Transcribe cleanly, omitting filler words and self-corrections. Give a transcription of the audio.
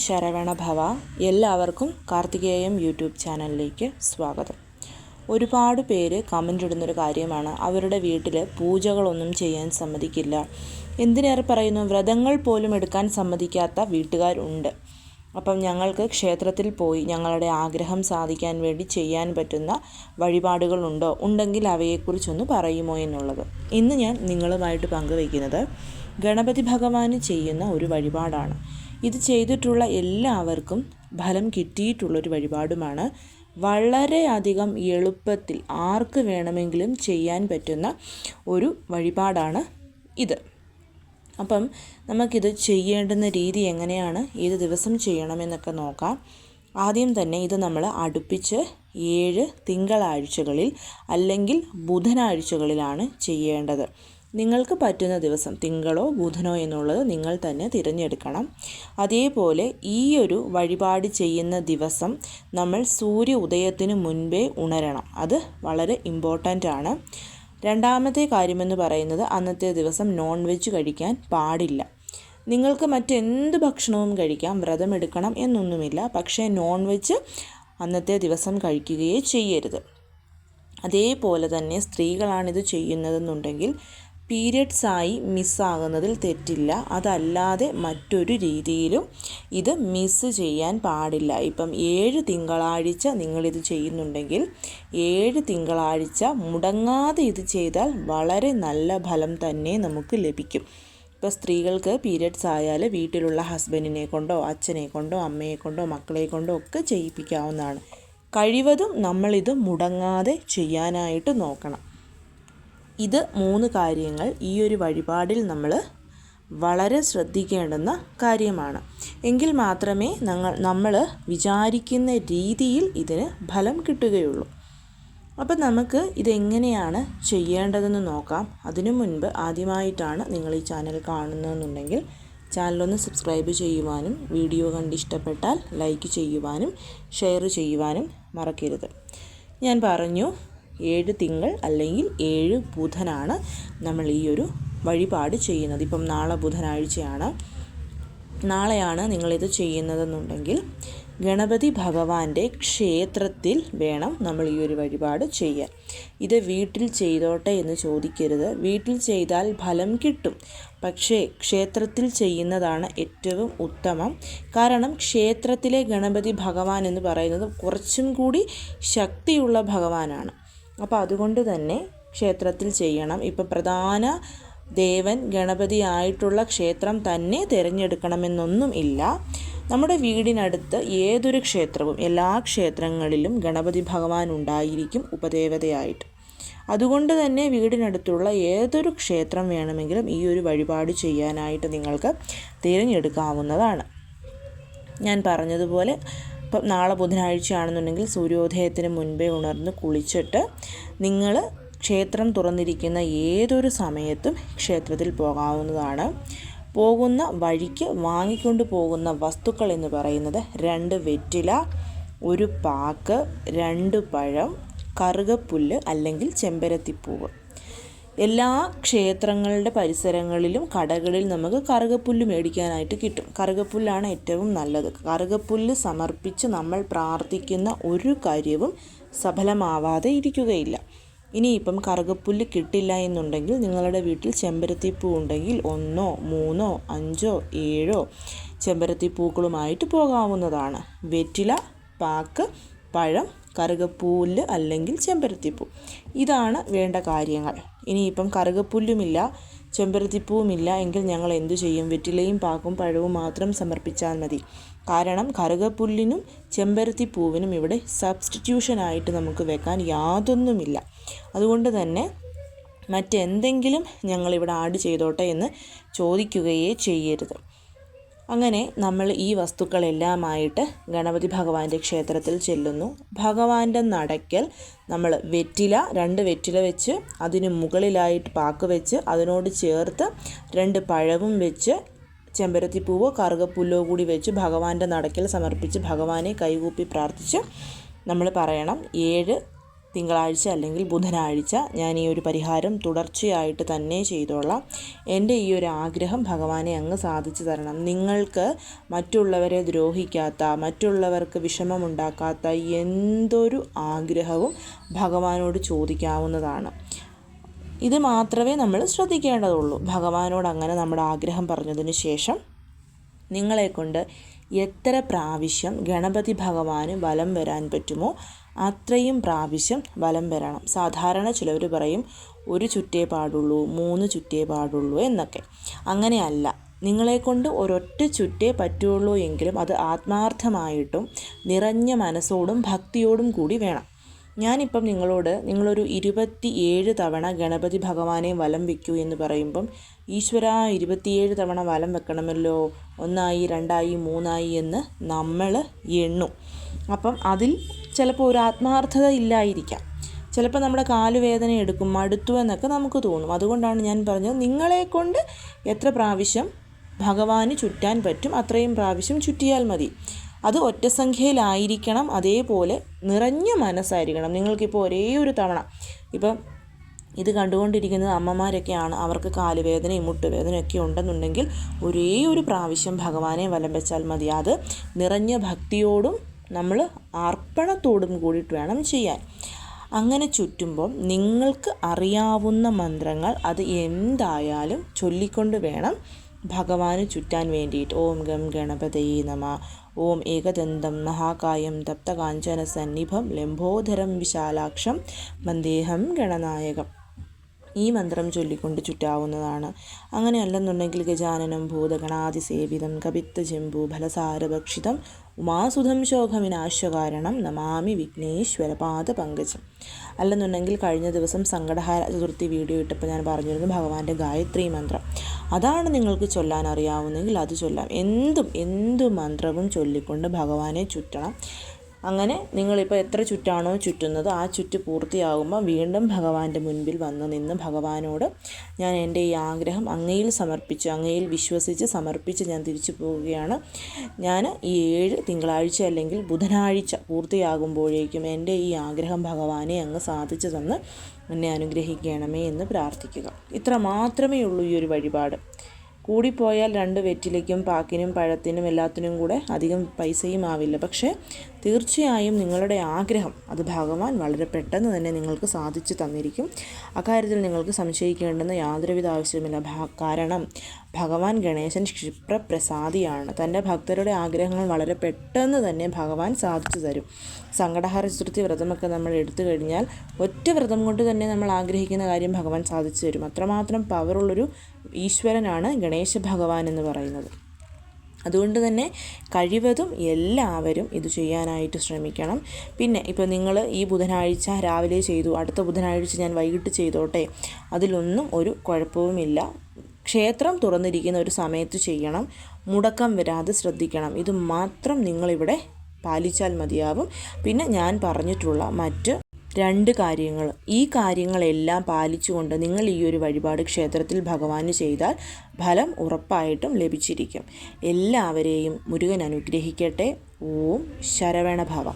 ശരവണ ഭവ. എല്ലാവർക്കും കാർത്തികേയം യൂട്യൂബ് ചാനലിലേക്ക് സ്വാഗതം. ഒരുപാട് പേര് കമൻ്റ് ഇടുന്നൊരു കാര്യമാണ്, അവരുടെ വീട്ടിൽ പൂജകളൊന്നും ചെയ്യാൻ സമ്മതിക്കില്ല. എന്തിനേറെ പറയുന്നു, വ്രതങ്ങൾ പോലും എടുക്കാൻ സമ്മതിക്കാത്ത വീട്ടുകാരുണ്ട്. അപ്പം ഞങ്ങൾക്ക് ക്ഷേത്രത്തിൽ പോയി ഞങ്ങളുടെ ആഗ്രഹം സാധിക്കാൻ വേണ്ടി ചെയ്യാൻ പറ്റുന്ന വഴിപാടുകളുണ്ടോ, ഉണ്ടെങ്കിൽ അവയെക്കുറിച്ചൊന്ന് പറയുമോ എന്നുള്ളത്. ഇന്ന് ഞാൻ നിങ്ങളുമായിട്ട് പങ്കുവയ്ക്കുന്നത് ഗണപതി ഭഗവാന് ചെയ്യുന്ന ഒരു വഴിപാടാണ്. ഇത് ചെയ്തിട്ടുള്ള എല്ലാവർക്കും ഫലം കിട്ടിയിട്ടുള്ളൊരു വഴിപാടുമാണ്. വളരെയധികം എളുപ്പത്തിൽ ആർക്ക് വേണമെങ്കിലും ചെയ്യാൻ പറ്റുന്ന ഒരു വഴിപാടാണ് ഇത്. അപ്പം നമുക്കിത് ചെയ്യേണ്ടുന്ന രീതി എങ്ങനെയാണ്, ഏത് ദിവസം ചെയ്യണമെന്നൊക്കെ നോക്കാം. ആദ്യം തന്നെ ഇത് നമ്മൾ അടുപ്പിച്ച് 7 തിങ്കളാഴ്ചകളിൽ അല്ലെങ്കിൽ ബുധനാഴ്ചകളിലാണ് ചെയ്യേണ്ടത്. നിങ്ങൾക്ക് പറ്റുന്ന ദിവസം തിങ്കളോ ബുധനോ എന്നുള്ളത് നിങ്ങൾ തന്നെ തിരഞ്ഞെടുക്കണം. അതേപോലെ ഈ ഒരു വഴിപാട് ചെയ്യുന്ന ദിവസം നമ്മൾ സൂര്യ ഉദയത്തിന് മുൻപേ ഉണരണം. അത് വളരെ ഇമ്പോർട്ടൻ്റ് ആണ്. രണ്ടാമത്തെ കാര്യമെന്ന് പറയുന്നത്, അന്നത്തെ ദിവസം നോൺ വെജ് കഴിക്കാൻ പാടില്ല. നിങ്ങൾക്ക് മറ്റെന്ത് ഭക്ഷണവും കഴിക്കാം, വ്രതമെടുക്കണം എന്നൊന്നുമില്ല. പക്ഷേ നോൺ വെജ് അന്നത്തെ ദിവസം കഴിക്കുകയേ ചെയ്യരുത്. അതേപോലെ തന്നെ സ്ത്രീകളാണിത് ചെയ്യുന്നതെന്നുണ്ടെങ്കിൽ പീരിയഡ്സായി മിസ്സാകുന്നതിൽ തെറ്റില്ല. അതല്ലാതെ മറ്റൊരു രീതിയിലും ഇത് മിസ്സ് ചെയ്യാൻ പാടില്ല. ഇപ്പം 7 തിങ്കളാഴ്ച നിങ്ങളിത് ചെയ്യുന്നുണ്ടെങ്കിൽ 7 തിങ്കളാഴ്ച മുടങ്ങാതെ ഇത് ചെയ്താൽ വളരെ നല്ല ഫലം തന്നെ നമുക്ക് ലഭിക്കും. ഇപ്പോൾ സ്ത്രീകൾക്ക് പീരിയഡ്സ് ആയാൽ വീട്ടിലുള്ള ഹസ്ബൻഡിനെ കൊണ്ടോ അച്ഛനെ കൊണ്ടോ അമ്മയെ കൊണ്ടോ മക്കളെ കൊണ്ടോ ഒക്കെ ചെയ്യിപ്പിക്കാവുന്നതാണ്. കഴിവതും നമ്മളിത് മുടങ്ങാതെ ചെയ്യാനായിട്ട് നോക്കണം. ഇത് 3 കാര്യങ്ങൾ ഈ ഒരു വഴിപാടിൽ നമ്മൾ വളരെ ശ്രദ്ധിക്കേണ്ടുന്ന കാര്യമാണ്. എങ്കിൽ മാത്രമേ നമ്മൾ വിചാരിക്കുന്ന രീതിയിൽ ഇതിന് ഫലം കിട്ടുകയുള്ളൂ. അപ്പം നമുക്ക് ഇതെങ്ങനെയാണ് ചെയ്യേണ്ടതെന്ന് നോക്കാം. അതിനു മുൻപ് ആദ്യമായിട്ടാണ് നിങ്ങൾ ഈ ചാനൽ കാണുന്നതെന്നുണ്ടെങ്കിൽ ചാനലൊന്ന് സബ്സ്ക്രൈബ് ചെയ്യുവാനും വീഡിയോ കണ്ട് ഇഷ്ടപ്പെട്ടാൽ ലൈക്ക് ചെയ്യുവാനും ഷെയർ ചെയ്യുവാനും മറക്കരുത്. ഞാൻ പറഞ്ഞു, 7 തിങ്കൾ അല്ലെങ്കിൽ 7 ബുധനാണ് നമ്മൾ ഈ ഒരു വഴിപാട് ചെയ്യുന്നത്. ഇപ്പം നാളെ ബുധനാഴ്ചയാണ്. നാളെയാണ് നിങ്ങളിത് ചെയ്യുന്നതെന്നുണ്ടെങ്കിൽ ഗണപതി ഭഗവാന്റെ ക്ഷേത്രത്തിൽ വേണം നമ്മൾ ഈ ഒരു വഴിപാട് ചെയ്യാൻ. ഇത് വീട്ടിൽ ചെയ്തോട്ടെ എന്ന് ചോദിക്കരുത്. വീട്ടിൽ ചെയ്താൽ ഫലം കിട്ടും, പക്ഷേ ക്ഷേത്രത്തിൽ ചെയ്യുന്നതാണ് ഏറ്റവും ഉത്തമം. കാരണം ക്ഷേത്രത്തിലെ ഗണപതി ഭഗവാൻ എന്ന് പറയുന്നത് കുറച്ചും കൂടി ശക്തിയുള്ള ഭഗവാനാണ്. അപ്പോൾ അതുകൊണ്ട് തന്നെ ക്ഷേത്രത്തിൽ ചെയ്യണം. ഇപ്പോൾ പ്രധാന ദേവൻ ഗണപതി ആയിട്ടുള്ള ക്ഷേത്രം തന്നെ തിരഞ്ഞെടുക്കണമെന്നൊന്നും ഇല്ല. നമ്മുടെ വീടിനടുത്ത് ഏതൊരു ക്ഷേത്രവും, എല്ലാ ക്ഷേത്രങ്ങളിലും ഗണപതി ഭഗവാൻ ഉണ്ടായിരിക്കും ഉപദേവതയായിട്ട്. അതുകൊണ്ട് തന്നെ വീടിനടുത്തുള്ള ഏതൊരു ക്ഷേത്രം വേണമെങ്കിലും ഈ ഒരു വഴിപാട് ചെയ്യാനായിട്ട് നിങ്ങൾക്ക് തിരഞ്ഞെടുക്കാവുന്നതാണ്. ഞാൻ പറഞ്ഞതുപോലെ ഇപ്പം നാളെ ബുധനാഴ്ചയാണെന്നുണ്ടെങ്കിൽ സൂര്യോദയത്തിന് മുൻപേ ഉണർന്ന് കുളിച്ചിട്ട് നിങ്ങൾ ക്ഷേത്രം തുറന്നിരിക്കുന്ന ഏതൊരു സമയത്തും ക്ഷേത്രത്തിൽ പോകാവുന്നതാണ്. പോകുന്ന വഴിക്ക് വാങ്ങിക്കൊണ്ട് പോകുന്ന വസ്തുക്കൾ എന്ന് പറയുന്നത് 2 വെറ്റില, 1 പാക്ക്, 2 പഴം, കറുകപ്പുല്ല് അല്ലെങ്കിൽ ചെമ്പരത്തിപ്പൂവ്. എല്ലാ ക്ഷേത്രങ്ങളുടെ പരിസരങ്ങളിലും കടകളിൽ നമുക്ക് കറുകപ്പുല്ല് മേടിക്കാനായിട്ട് കിട്ടും. കറുകപ്പുല്ലാണ് ഏറ്റവും നല്ലത്. കറുകപ്പുല്ല് സമർപ്പിച്ച് നമ്മൾ പ്രാർത്ഥിക്കുന്ന ഒരു കാര്യവും സഫലമാവാതെ ഇരിക്കുകയില്ല. ഇനിയിപ്പം കറുകപ്പുല്ല് കിട്ടില്ല എന്നുണ്ടെങ്കിൽ നിങ്ങളുടെ വീട്ടിൽ ചെമ്പരത്തിപ്പൂ ഉണ്ടെങ്കിൽ 1, 3, 5, 7 ചെമ്പരത്തിപ്പൂക്കളുമായിട്ട് പോകാവുന്നതാണ്. വെറ്റില, പാക്ക്, പഴം, കറുകപ്പുല്ല് അല്ലെങ്കിൽ ചെമ്പരത്തിപ്പൂ, ഇതാണ് വേണ്ട കാര്യങ്ങൾ. ഇനിയിപ്പം കറുകപ്പുല്ലുമില്ല ചെമ്പരത്തിപ്പൂവുമില്ല എങ്കിൽ ഞങ്ങൾ എന്തു ചെയ്യും? വെറ്റിലയും പാക്കും പഴവും മാത്രം സമർപ്പിച്ചാൽ മതി. കാരണം കറുകപ്പുല്ലിനും ചെമ്പരത്തിപ്പൂവിനും ഇവിടെ സബ്സ്റ്റിറ്റ്യൂഷനായിട്ട് നമുക്ക് വെക്കാൻ യാതൊന്നുമില്ല. അതുകൊണ്ട് തന്നെ മറ്റെന്തെങ്കിലും ഞങ്ങളിവിടെ ആഡ് ചെയ്തോട്ടെ എന്ന് ചോദിക്കുകയേ ചെയ്യരുത്. അങ്ങനെ നമ്മൾ ഈ വസ്തുക്കളെല്ലാമായിട്ട് ഗണപതി ഭഗവാന്റെ ക്ഷേത്രത്തിൽ ചെല്ലുന്നു. ഭഗവാന്റെ നടയ്ക്കൽ നമ്മൾ വെറ്റില, 2 വെറ്റില വെച്ച് അതിന് മുകളിലായിട്ട് പാക്ക് വെച്ച് അതിനോട് ചേർത്ത് 2 പഴവും വെച്ച് ചെമ്പരത്തിപ്പൂവോ കറുകപ്പുല്ലോ കൂടി വെച്ച് ഭഗവാന്റെ നടയ്ക്കൽ സമർപ്പിച്ച് ഭഗവാനെ കൈകൂപ്പി പ്രാർത്ഥിച്ച് നമ്മൾ പറയണം, 7 തിങ്കളാഴ്ച അല്ലെങ്കിൽ ബുധനാഴ്ച ഞാൻ ഈ ഒരു പരിഹാരം തുടർച്ചയായിട്ട് തന്നെ ചെയ്തോളാം. എൻ്റെ ഈ ഒരു ആഗ്രഹം ഭഗവാനെ അങ്ങ് സാധിച്ചു തരണം. നിങ്ങൾക്ക് മറ്റുള്ളവരെ ദ്രോഹിക്കാത്ത, മറ്റുള്ളവർക്ക് വിഷമമുണ്ടാക്കാത്ത എന്തൊരു ആഗ്രഹവും ഭഗവാനോട് ചോദിക്കാവുന്നതാണ്. ഇത് മാത്രമേ നമ്മൾ ശ്രദ്ധിക്കേണ്ടതുള്ളൂ. ഭഗവാനോട് അങ്ങനെ നമ്മുടെ ആഗ്രഹം പറഞ്ഞതിന് ശേഷം നിങ്ങളെക്കൊണ്ട് എത്ര പ്രാവശ്യം ഗണപതി ഭഗവാന് വലം വരാൻ പറ്റുമോ അത്രയും പ്രാവശ്യം വലം വരണം. സാധാരണ ചിലവർ പറയും 1 ചുറ്റേ പാടുള്ളൂ, 3 ചുറ്റേ പാടുള്ളൂ എന്നൊക്കെ. അങ്ങനെയല്ല. നിങ്ങളെക്കൊണ്ട് ഒരൊറ്റ ചുറ്റേ പറ്റുള്ളൂ എങ്കിലും അത് ആത്മാർത്ഥമായിട്ടും നിറഞ്ഞ മനസ്സോടും ഭക്തിയോടും കൂടി വേണം. ഞാനിപ്പം നിങ്ങളൊരു 27 തവണ ഗണപതി ഭഗവാനെ വലം വയ്ക്കൂ എന്ന് പറയുമ്പം ഈശ്വര 27 തവണ വലം വെക്കണമല്ലോ, 1 ആയി 2 ആയി 3 ആയി എന്ന് നമ്മൾ എണ്ണും. അപ്പം അതിൽ ചിലപ്പോൾ ഒരു ആത്മാർത്ഥത ഇല്ലായിരിക്കാം. ചിലപ്പോൾ നമ്മുടെ കാലുവേദന എടുക്കും, മടുത്തു എന്നൊക്കെ നമുക്ക് തോന്നും. അതുകൊണ്ടാണ് ഞാൻ പറഞ്ഞത്, നിങ്ങളെക്കൊണ്ട് എത്ര പ്രാവശ്യം ഭഗവാന് ചുറ്റാൻ പറ്റും അത്രയും പ്രാവശ്യം ചുറ്റിയാൽ മതി. അത് ഒറ്റ സംഖ്യയിലായിരിക്കണം, അതേപോലെ നിറഞ്ഞ മനസ്സായിരിക്കണം. നിങ്ങൾക്കിപ്പോൾ ഒരേ ഒരു തവണ, ഇപ്പം ഇത് കണ്ടുകൊണ്ടിരിക്കുന്നത് അമ്മമാരൊക്കെയാണ്, അവർക്ക് കാലുവേദനയും മുട്ടുവേദനയൊക്കെ ഉണ്ടെന്നുണ്ടെങ്കിൽ ഒരേ ഒരു പ്രാവശ്യം ഭഗവാനെ വലം വെച്ചാൽ മതി. അത് നിറഞ്ഞ ഭക്തിയോടും നമ്മൾ അർപ്പണത്തോടും കൂടിയിട്ട് വേണം ചെയ്യാൻ. അങ്ങനെ ചുറ്റുമ്പം നിങ്ങൾക്ക് അറിയാവുന്ന മന്ത്രങ്ങൾ അത് എന്തായാലും ചൊല്ലിക്കൊണ്ട് വേണം ഭഗവാന് ചുറ്റാൻ വേണ്ടിയിട്ട്. ഓം ഗം ഗണപതയേ നമഃ, ഓം ഏകദന്തം മഹാകായം തപ്തകാഞ്ചന സന്നിഭം ലംബോദരം വിശാലാക്ഷം വന്ദേഹം ഗണനായകം. ഈ മന്ത്രം ചൊല്ലിക്കൊണ്ട് ചുറ്റാവുന്നതാണ്. അങ്ങനെയല്ലെന്നുണ്ടെങ്കിൽ ഗജാനനം ഭൂതഗണാതിസേവിതം കപിത്തജംബൂ ഫലസാരഭക്ഷിതം ഉമാസുധം ശോകവിനാശകാരണം നമാമി വിഘ്നേശ്വരപാദ പങ്കജം. അല്ലെന്നുണ്ടെങ്കിൽ കഴിഞ്ഞ ദിവസം സങ്കടഹാര ചതുർത്ഥി വീഡിയോ ഇട്ടപ്പോൾ ഞാൻ പറഞ്ഞിരുന്നു ഭഗവാന്റെ ഗായത്രി മന്ത്രം. അതാണ് നിങ്ങൾക്ക് ചൊല്ലാൻ അറിയാവുന്നെങ്കിൽ അത് ചൊല്ലാം. എന്തു മന്ത്രവും ചൊല്ലിക്കൊണ്ട് ഭഗവാനെ ചുറ്റണം. അങ്ങനെ നിങ്ങളിപ്പോൾ എത്ര ചുറ്റാണോ ചുറ്റുന്നത് ആ ചുറ്റ് പൂർത്തിയാകുമ്പോൾ വീണ്ടും ഭഗവാന്റെ മുൻപിൽ വന്ന് നിന്ന് ഭഗവാനോട് ഞാൻ എൻ്റെ ഈ ആഗ്രഹം അങ്ങയിൽ സമർപ്പിച്ച്, അങ്ങയിൽ വിശ്വസിച്ച് സമർപ്പിച്ച് ഞാൻ തിരിച്ചു പോവുകയാണ്. ഞാൻ ഈ 7 തിങ്കളാഴ്ച അല്ലെങ്കിൽ ബുധനാഴ്ച പൂർത്തിയാകുമ്പോഴേക്കും എൻ്റെ ഈ ആഗ്രഹം ഭഗവാനെ അങ്ങ് സാധിച്ചു തന്ന് എന്നെ അനുഗ്രഹിക്കണമേ എന്ന് പ്രാർത്ഥിക്കുക. ഇത്ര മാത്രമേ ഉള്ളൂ ഈ ഒരു വഴിപാട്. കൂടിപ്പോയാൽ 2 വെറ്റിലയ്ക്കും പാക്കിനും പഴത്തിനും എല്ലാത്തിനും കൂടെ അധികം പൈസയും ആവില്ല. പക്ഷേ തീർച്ചയായും നിങ്ങളുടെ ആഗ്രഹം അത് ഭഗവാൻ വളരെ പെട്ടെന്ന് തന്നെ നിങ്ങൾക്ക് സാധിച്ചു തന്നിരിക്കും. അക്കാര്യത്തിൽ നിങ്ങൾക്ക് സംശയിക്കേണ്ടെന്ന് യാതൊരുവിധ ആവശ്യമില്ല. കാരണം ഭഗവാൻ ഗണേശൻ ക്ഷിപ്രപ്രസാദിയാണ്. തൻ്റെ ഭക്തരുടെ ആഗ്രഹങ്ങൾ വളരെ പെട്ടെന്ന് തന്നെ ഭഗവാൻ സാധിച്ചു തരും. സങ്കടഹാര ചതുർത്ഥി വ്രതമൊക്കെ നമ്മൾ എടുത്തു കഴിഞ്ഞാൽ ഒറ്റ വ്രതം കൊണ്ട് തന്നെ നമ്മൾ ആഗ്രഹിക്കുന്ന കാര്യം ഭഗവാൻ സാധിച്ചു തരും. അത്രമാത്രം പവറുള്ളൊരു ഈശ്വരനാണ് ഗണേശ ഭഗവാൻ എന്ന് പറയുന്നത്. അതുകൊണ്ട് തന്നെ കഴിവതും എല്ലാവരും ഇത് ചെയ്യാനായിട്ട് ശ്രമിക്കണം. പിന്നെ ഇപ്പോൾ നിങ്ങൾ ഈ ബുധനാഴ്ച രാവിലെ ചെയ്തു, അടുത്ത ബുധനാഴ്ച ഞാൻ വൈകിട്ട് ചെയ്തോട്ടെ, അതിലൊന്നും ഒരു കുഴപ്പവുമില്ല. ക്ഷേത്രം തുറന്നിരിക്കുന്ന ഒരു സമയത്ത് ചെയ്യണം. മുടക്കം വരാതെ ശ്രദ്ധിക്കണം. ഇത് മാത്രം നിങ്ങളിവിടെ പാലിച്ചാൽ മതിയാവും. പിന്നെ ഞാൻ പറഞ്ഞിട്ടുള്ള മറ്റ് 2 കാര്യങ്ങൾ, ഈ കാര്യങ്ങളെല്ലാം പാലിച്ചുകൊണ്ട് നിങ്ങൾ ഈ ഒരു വഴിപാട് ക്ഷേത്രത്തിൽ ഭഗവാന് ചെയ്താൽ ഫലം ഉറപ്പായിട്ടും ലഭിച്ചിരിക്കും. എല്ലാവരെയും മുരുകൻ അനുഗ്രഹിക്കട്ടെ. ഓം ശരവണഭവ.